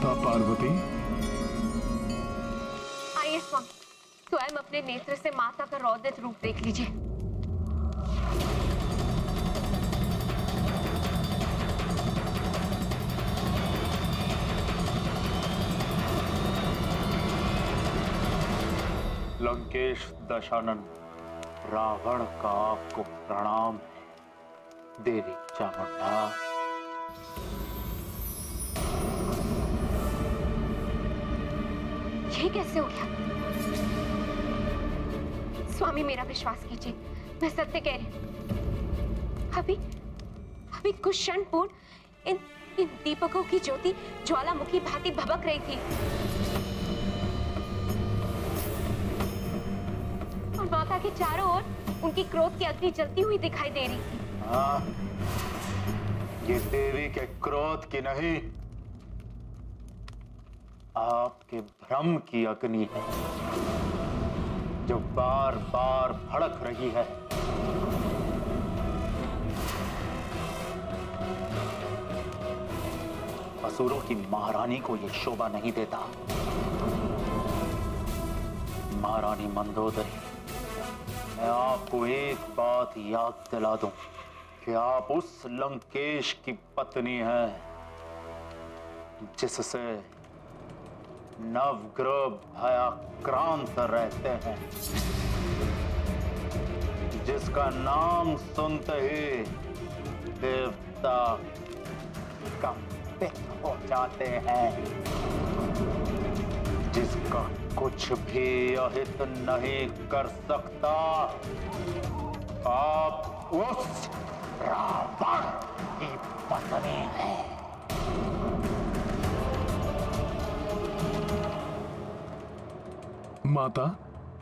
माता पार्वती। आइए स्वामी, स्वयं अपने नेत्र से माता का रौद्र रूप देख लीजिए। लंकेश दशानन, रावण का आपको प्रणाम। देवी चामुंडा। ये कैसे हो गया? स्वामी मेरा विश्वास कीजिए, मैं सत्य कह रही हूं। अभी कुछ क्षण पूर्व इन दीपकों की ज्योति ज्वालामुखी भांति भभक रही थी और माता के चारों ओर उनकी क्रोध की अग्नि जलती हुई दिखाई दे रही थी। हाँ, ये देवी के क्रोध की नहीं, आपके भ्रम की अग्नि है जो बार बार भड़क रही है। असुरों की महारानी को यह शोभा नहीं देता। महारानी मंदोदरी, मैं आपको एक बात याद दिला दूं कि आप उस लंकेश की पत्नी हैं जिससे नवग्रह भयाक्रांत रहते हैं, जिसका नाम सुनते ही देवता कंपित हो जाते हैं, जिसका कुछ भी अहित नहीं कर सकता। आप उस रावण की पत्नी हैं। माता,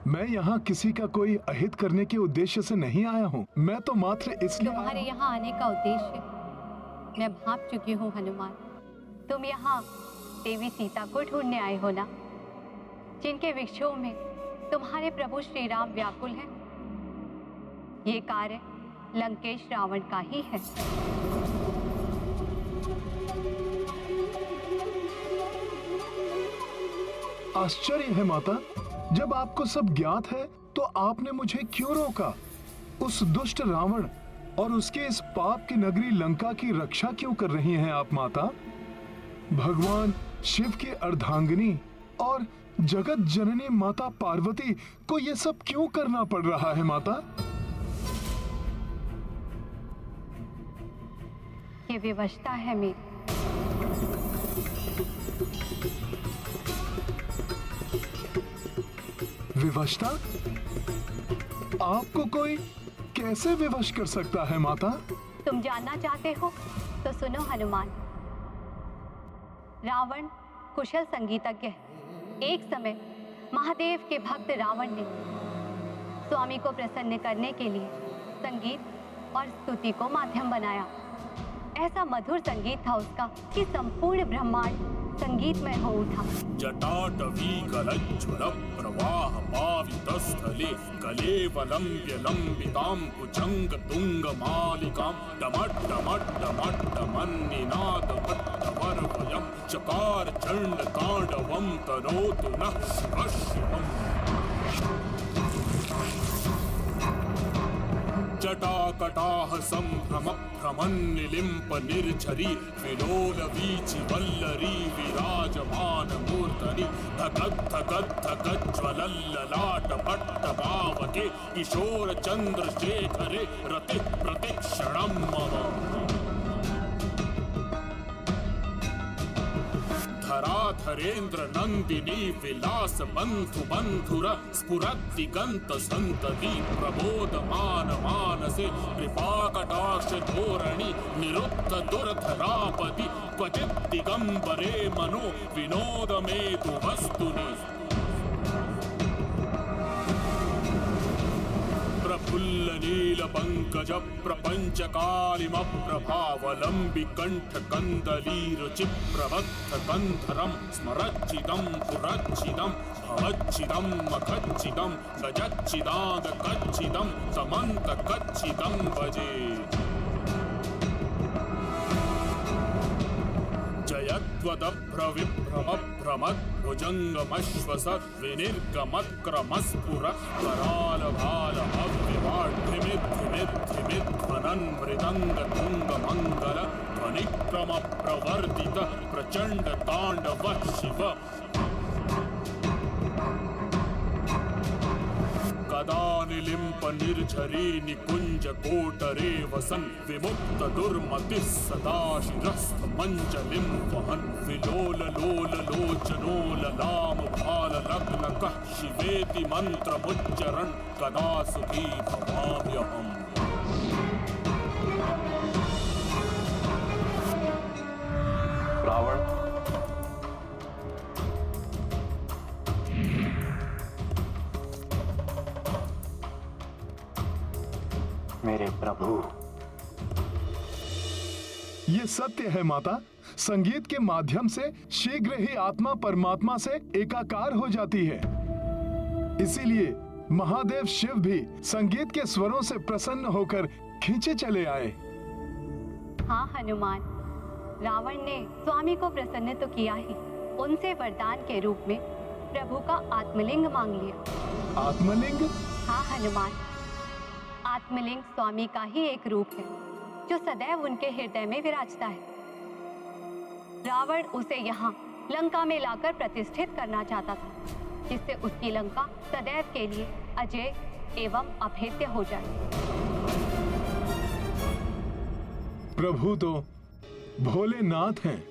मैं यहाँ किसी का कोई अहित करने के उद्देश्य से नहीं आया हूँ। मैं तो मात्र इसलिए तुम्हारे यहाँ आने का उद्देश्य मैं भाप चुकी हूँ हनुमान। तुम यहाँ देवी सीता को ढूंढने आए हो ना, जिनके विक्षोभ में तुम्हारे प्रभु श्री राम व्याकुल हैं। ये कार्य लंकेश रावण का ही है। आश्चर्य है माता, जब आपको सब ज्ञात है तो आपने मुझे क्यों रोका? उस दुष्ट रावण और उसके इस पाप की नगरी लंका की रक्षा क्यों कर रही हैं आप माता? भगवान शिव की अर्धांगिनी और जगत जननी माता पार्वती को यह सब क्यों करना पड़ रहा है माता? ये विवशता है मेरी। विवशता? आपको कोई कैसे विवश कर सकता है माता? तुम जानना चाहते हो तो सुनो हनुमान। रावण कुशल संगीतज्ञ है। एक समय महादेव के भक्त रावण ने स्वामी को प्रसन्न करने के लिए संगीत और स्तुति को माध्यम बनाया। ऐसा मधुर संगीत था उसका कि संपूर्ण ब्रह्मांड संगीतमय हो उठा। जटाटवी गलज्ज्वल प्रवाह पावितस्थले कलेवलम्ब्य लम्बितां भुजंग तुंग मालिकां डमट डमट डमट डमन्निनाद भट्टवर्वयं चकार चंड तांडवं तनोतु नः शिवम्। जटाकटाह संभ्रम भ्रमन्निलिम्प निर्झरी विलोल वीचि वल्लरी विराजमान मूर्धनि धगद् धगद् धगज्ज्वलल्ललाट भट्टभावके किशोर चंद्रशेखरे रति प्रतिक्षणं मम। धराधरेन्द्र नंदिनी विलास बंधु बंधुर स्फुरद्दिगंत संतति प्रबोधमान मानसे कृपा कटाक्ष धोरणी निरुद्ध दुर्धरापति क्वचित् दिगंबरे मनो विनोद मेतु वस्तुनि। प्रफुल्ल नील पंकज प्रपंच कालिम प्रभावलंबि कंठ कंदली रुचि प्रबद्ध कंधरम स्मरच्चिदं पुरच्चिदं भवच्चिदं मखच्चिदं गजच्चिदाद कच्चिदं समंत कच्चिदं भजे। जयत् त्वदभ्रविभ्रमभ्रमत् भुजङ्गमश्वसत् विनिर्गमत्क्रमस्फुरत् करालभालमव्यवाढ्यमिद्धिमिद्धिमिध्वनन् मृदङ्गतुङ्गमङ्गल ध्वनिक्रमप्रवर्धित प्रचण्ड ताण्डवः शिव कदा निलिम्प निर्झरे निकुञ्ज कोटरे वसन् विमुक्त दुर्मतिः सदा शिरस्थ मञ्जलिं वहन् विलोल लोल लोचनो ललाम भाल लग्नकः शिवेति मन्त्रमुच्चरन् कदा सुखी भवाम्यहम्। रावण, मेरे प्रभु, ये सत्य है माता। संगीत के माध्यम से शीघ्र ही आत्मा परमात्मा से एकाकार हो जाती है। इसीलिए महादेव शिव भी संगीत के स्वरों से प्रसन्न होकर खींचे चले आए। हाँ हनुमान, रावण ने स्वामी को प्रसन्न तो किया ही, उनसे वरदान के रूप में प्रभु का आत्मलिंग मांग लिया। आत्मलिंग? हाँ हनुमान, आत्मलिंग स्वामी का ही एक रूप है जो सदैव उनके हृदय में विराजता है। रावण उसे यहाँ लंका में लाकर प्रतिष्ठित करना चाहता था, जिससे उसकी लंका सदैव के लिए अजय एवं अभेद्य हो जाए। प्रभु तो भोलेनाथ हैं।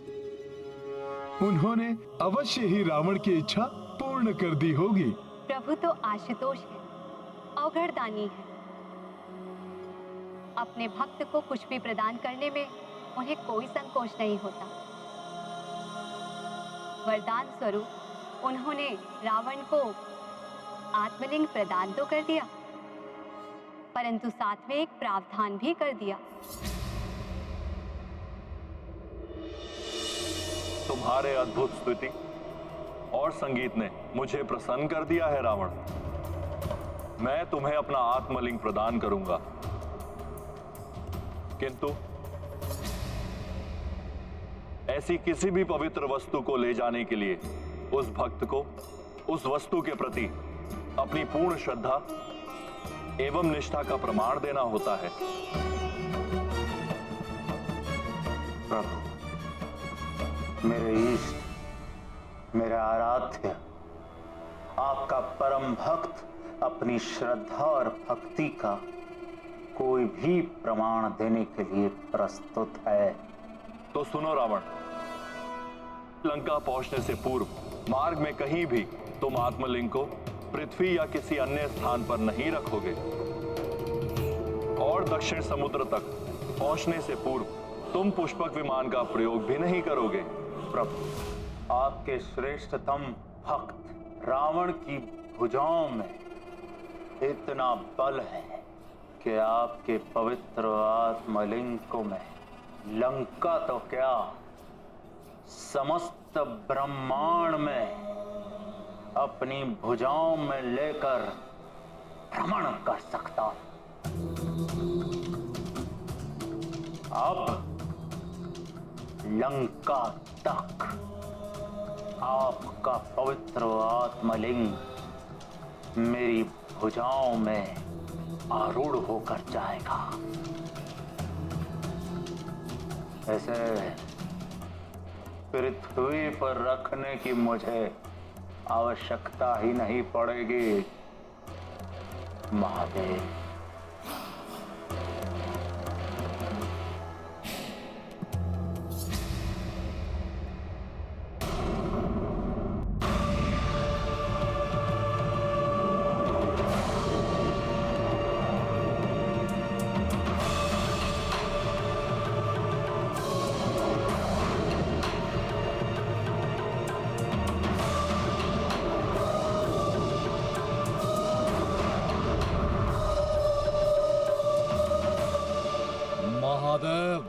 उन्होंने अवश्य ही रावण की इच्छा पूर्ण कर दी होगी। प्रभु तो आशुतोष है, अवघड़दानी है। अपने भक्त को कुछ भी प्रदान करने में उन्हें कोई संकोच नहीं होता। वरदान स्वरूप उन्होंने रावण को आत्मलिंग प्रदान तो कर दिया, परंतु साथ में एक प्रावधान भी कर दिया। तुम्हारे अद्भुत स्तुति और संगीत ने मुझे प्रसन्न कर दिया है रावण। मैं तुम्हें अपना आत्मलिंग प्रदान करूंगा, किंतु ऐसी किसी भी पवित्र वस्तु को ले जाने के लिए उस भक्त को उस वस्तु के प्रति अपनी पूर्ण श्रद्धा एवं निष्ठा का प्रमाण देना होता है। प्रभु, मेरे ईष्ट, मेरे आराध्य, आपका परम भक्त अपनी श्रद्धा और भक्ति का कोई भी प्रमाण देने के लिए प्रस्तुत है। तो सुनो रावण, लंका पहुंचने से पूर्व मार्ग में कहीं भी तुम आत्मलिंग को पृथ्वी या किसी अन्य स्थान पर नहीं रखोगे और दक्षिण समुद्र तक पहुंचने से पूर्व तुम पुष्पक विमान का प्रयोग भी नहीं करोगे। प्रभु, आपके श्रेष्ठतम भक्त रावण की भुजाओं में इतना बल है कि आपके पवित्र आत्मलिंग को मैं लंका तो क्या समस्त ब्रह्मांड में अपनी भुजाओं में लेकर भ्रमण कर सकता हूं। अब लंका तक आपका पवित्र आत्मलिंग मेरी भुजाओं में आरूढ़ होकर जाएगा। ऐसे पृथ्वी पर रखने की मुझे आवश्यकता ही नहीं पड़ेगी महादेव। महादेव,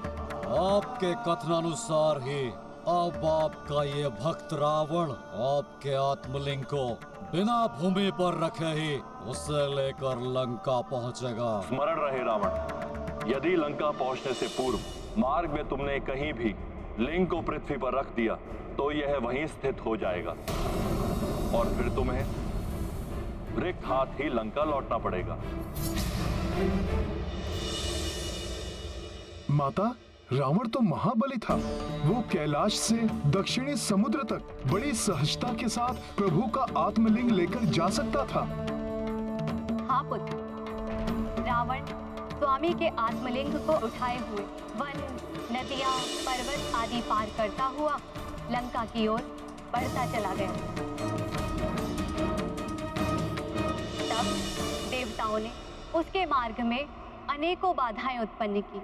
आपके कथनानुसार ही अब आपका ये भक्त रावण आपके आत्मलिंग को बिना भूमि पर रखे ही उसे लेकर लंका पहुंचेगा। स्मरण रहे रावण, यदि लंका पहुंचने से पूर्व मार्ग में तुमने कहीं भी लिंग को पृथ्वी पर रख दिया तो यह वहीं स्थित हो जाएगा और फिर तुम्हें रिक्त हाथ ही लंका लौटना पड़ेगा। माता, रावण तो महाबली था। वो कैलाश से दक्षिणी समुद्र तक बड़ी सहजता के साथ प्रभु का आत्मलिंग लेकर जा सकता था। हाँ पुत्र, रावण स्वामी के आत्मलिंग को उठाए हुए वन, नदियां, पर्वत आदि पार करता हुआ लंका की ओर बढ़ता चला गया। तब देवताओं ने उसके मार्ग में अनेकों बाधाएं उत्पन्न की।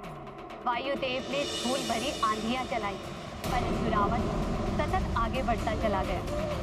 वायुदेव ने धूल भरी आंधियां चलाई, परंतु रावण सतत आगे बढ़ता चला गया।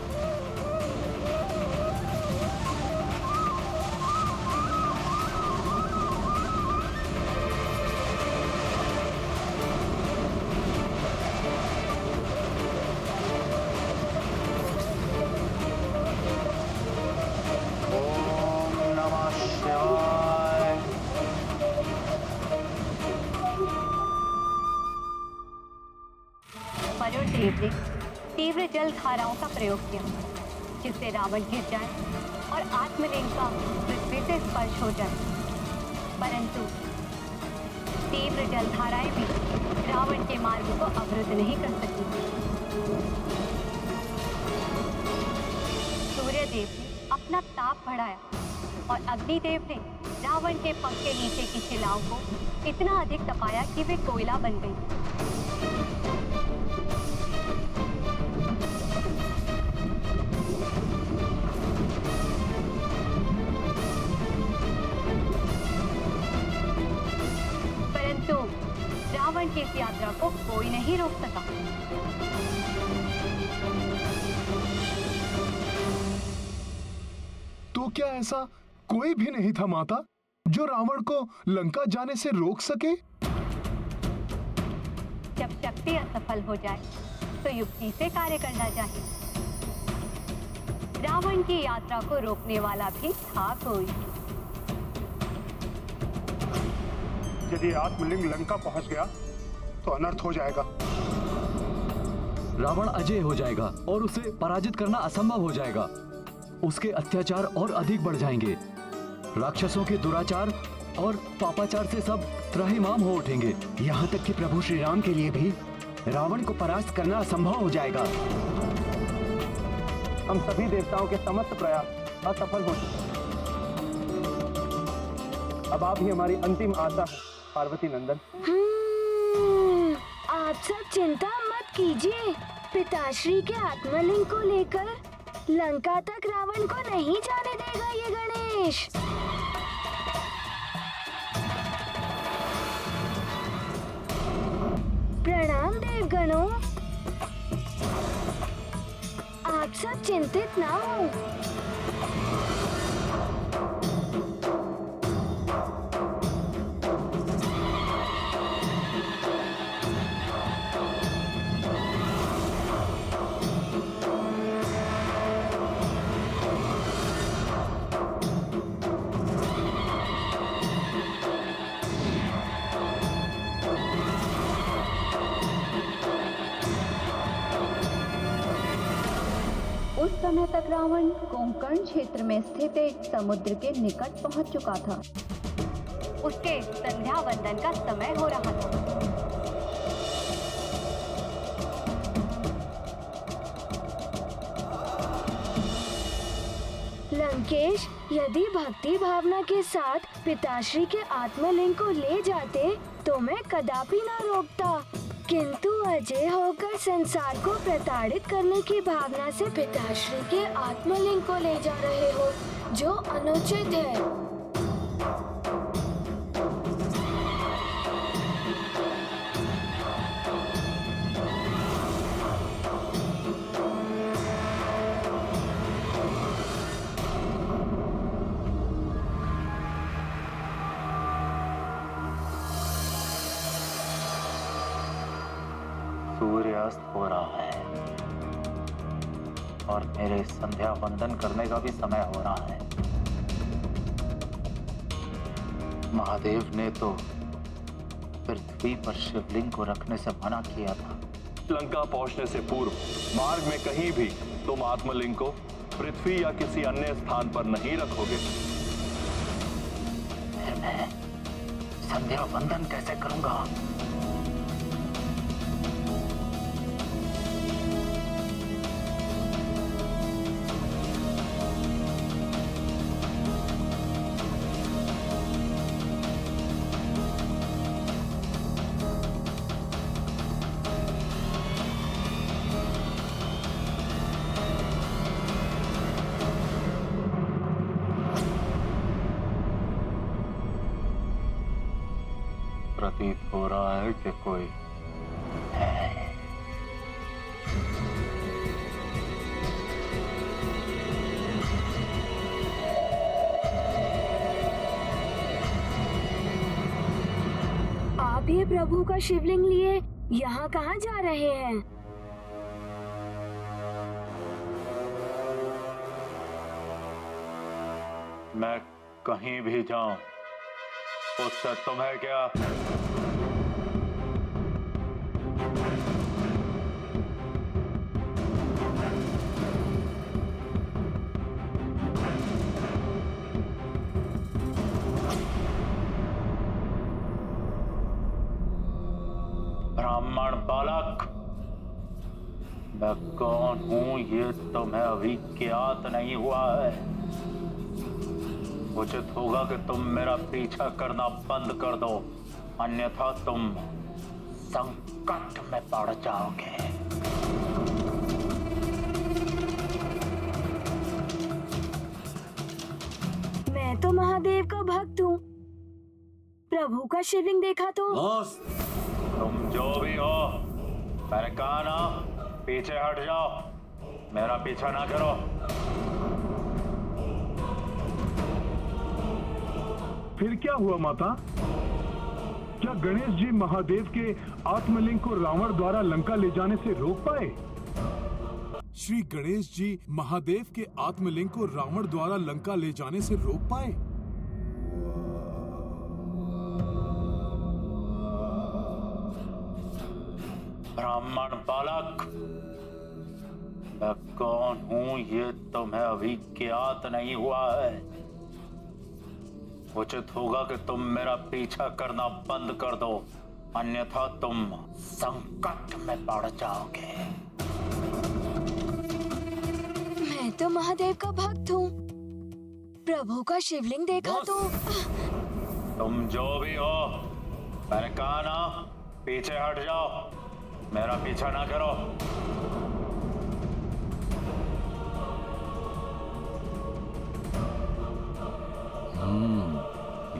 वरुण देव ने तीव्र जल धाराओं का प्रयोग किया, जिससे रावण गिर जाए और आत्मलिंग का पृथ्वी से स्पर्श हो जाए। परंतु तीव्र जल धाराएं भी रावण के मार्ग को अवरुद्ध नहीं कर सकी। सूर्यदेव ने अपना ताप बढ़ाया और अग्निदेव ने रावण के पंख के नीचे की शिलाओं को इतना अधिक तपाया कि वे कोयला बन गई। रावण की इस यात्रा को कोई नहीं रोक सका। तो क्या ऐसा कोई भी नहीं था माता, जो रावण को लंका जाने से रोक सके? जब शक्ति असफल हो जाए तो युक्ति से कार्य करना चाहिए। रावण की यात्रा को रोकने वाला भी था कोई। यदि आत्मलिंग लंका पहुंच गया तो अनर्थ हो जाएगा। रावण अजय हो जाएगा और उसे पराजित करना असंभव हो जाएगा। उसके अत्याचार और अधिक बढ़ जाएंगे। राक्षसों के दुराचार और पापाचार से सब त्राहिमाम हो उठेंगे। यहाँ तक कि प्रभु श्री राम के लिए भी रावण को परास्त करना असंभव हो जाएगा। हम सभी देवताओं के समस्त प्रयास असफल हो चुके हैं। अब आप ही हमारी अंतिम आशा है पार्वती नंदन। आप सब चिंता मत कीजिए। पिताश्री के आत्मलिंग को लेकर लंका तक रावण को नहीं जाने देगा ये गणेश। प्रणाम देवगणों। आप सब चिंतित ना हो। उस समय तक रावण कोंकण क्षेत्र में स्थित एक समुद्र के निकट पहुंच चुका था। उसके संध्या वंदन का समय हो रहा था। लंकेश, यदि भक्ति भावना के साथ पिताश्री के आत्मलिंग को ले जाते तो मैं कदापि न रोकता, किंतु अजय होकर संसार को प्रताड़ित करने की भावना से पिताश्री के आत्मलिंग को ले जा रहे हो, जो अनुचित है। सूर्यास्त हो रहा है और मेरे संध्या वंदन करने का भी समय हो रहा है। महादेव ने तो पृथ्वी पर शिवलिंग को रखने से मना किया था, लंका पहुंचने से पूर्व मार्ग में कहीं भी तुम आत्मलिंग को पृथ्वी या किसी अन्य स्थान पर नहीं रखोगे। फिर मैं संध्या वंदन कैसे करूंगा? प्रतीत हो रहा है कि कोई है। आप ये प्रभु का शिवलिंग लिए यहाँ कहाँ जा रहे हैं? मैं कहीं भी जाऊं उससे तुम्हें क्या? ब्राह्मण बालक, मैं कौन हूं ये तुम्हें अभी ज्ञात नहीं हुआ है। उचित होगा कि तुम मेरा पीछा करना बंद कर दो, अन्यथा तुम संकट में पड़ जाओगे। मैं तो महादेव का भक्त हूँ। प्रभु का शिवलिंग देखा तो तुम जो भी हो, मैंने कहा ना, पीछे हट जाओ, मेरा पीछा ना करो। फिर क्या हुआ माता? क्या गणेश जी महादेव के आत्मलिंग को रावण द्वारा लंका ले जाने से रोक पाए? श्री गणेश जी महादेव के आत्मलिंग को रावण द्वारा लंका ले जाने से रोक पाए? ब्राह्मण बालक, मैं कौन हूं ये तुम्हें अभी ज्ञात नहीं हुआ है। उचित होगा कि तुम मेरा पीछा करना बंद कर दो, अन्यथा तुम संकट में पड़ जाओगे। मैं तो महादेव का भक्त हूँ। प्रभु का शिवलिंग देखा तो तुम जो भी हो, मैंने कहा ना, पीछे हट जाओ, मेरा पीछा ना करो।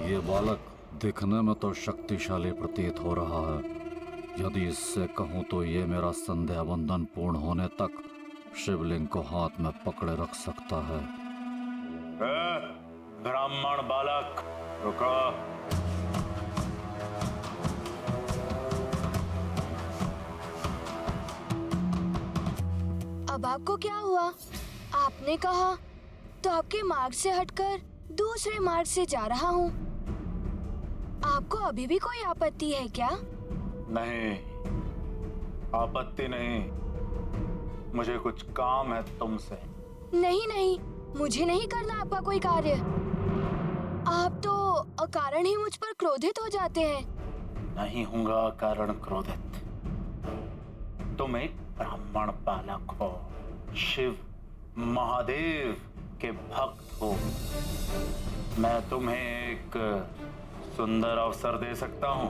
ये बालक दिखने में तो शक्तिशाली प्रतीत हो रहा है। यदि इससे कहूं तो ये मेरा संध्या बंधन पूर्ण होने तक शिवलिंग को हाथ में पकड़े रख सकता है। ब्राह्मण बालक, रुको। अब आपको क्या हुआ? आपने कहा तो आपके मार्ग से हटकर दूसरे मार्ग से जा रहा हूँ। आपको अभी भी कोई आपत्ति है क्या? नहीं, आपत्ति नहीं। मुझे कुछ काम है तुमसे। नहीं नहीं, मुझे नहीं करना आपका कोई कार्य। आप तो अकारण ही मुझ पर क्रोधित हो जाते हैं। नहीं हूँगा कारण क्रोधित। तुम एक ब्राह्मण बालक हो, शिव महादेव के भक्त हो। मैं तुम्हें एक सुंदर अवसर दे सकता हूँ।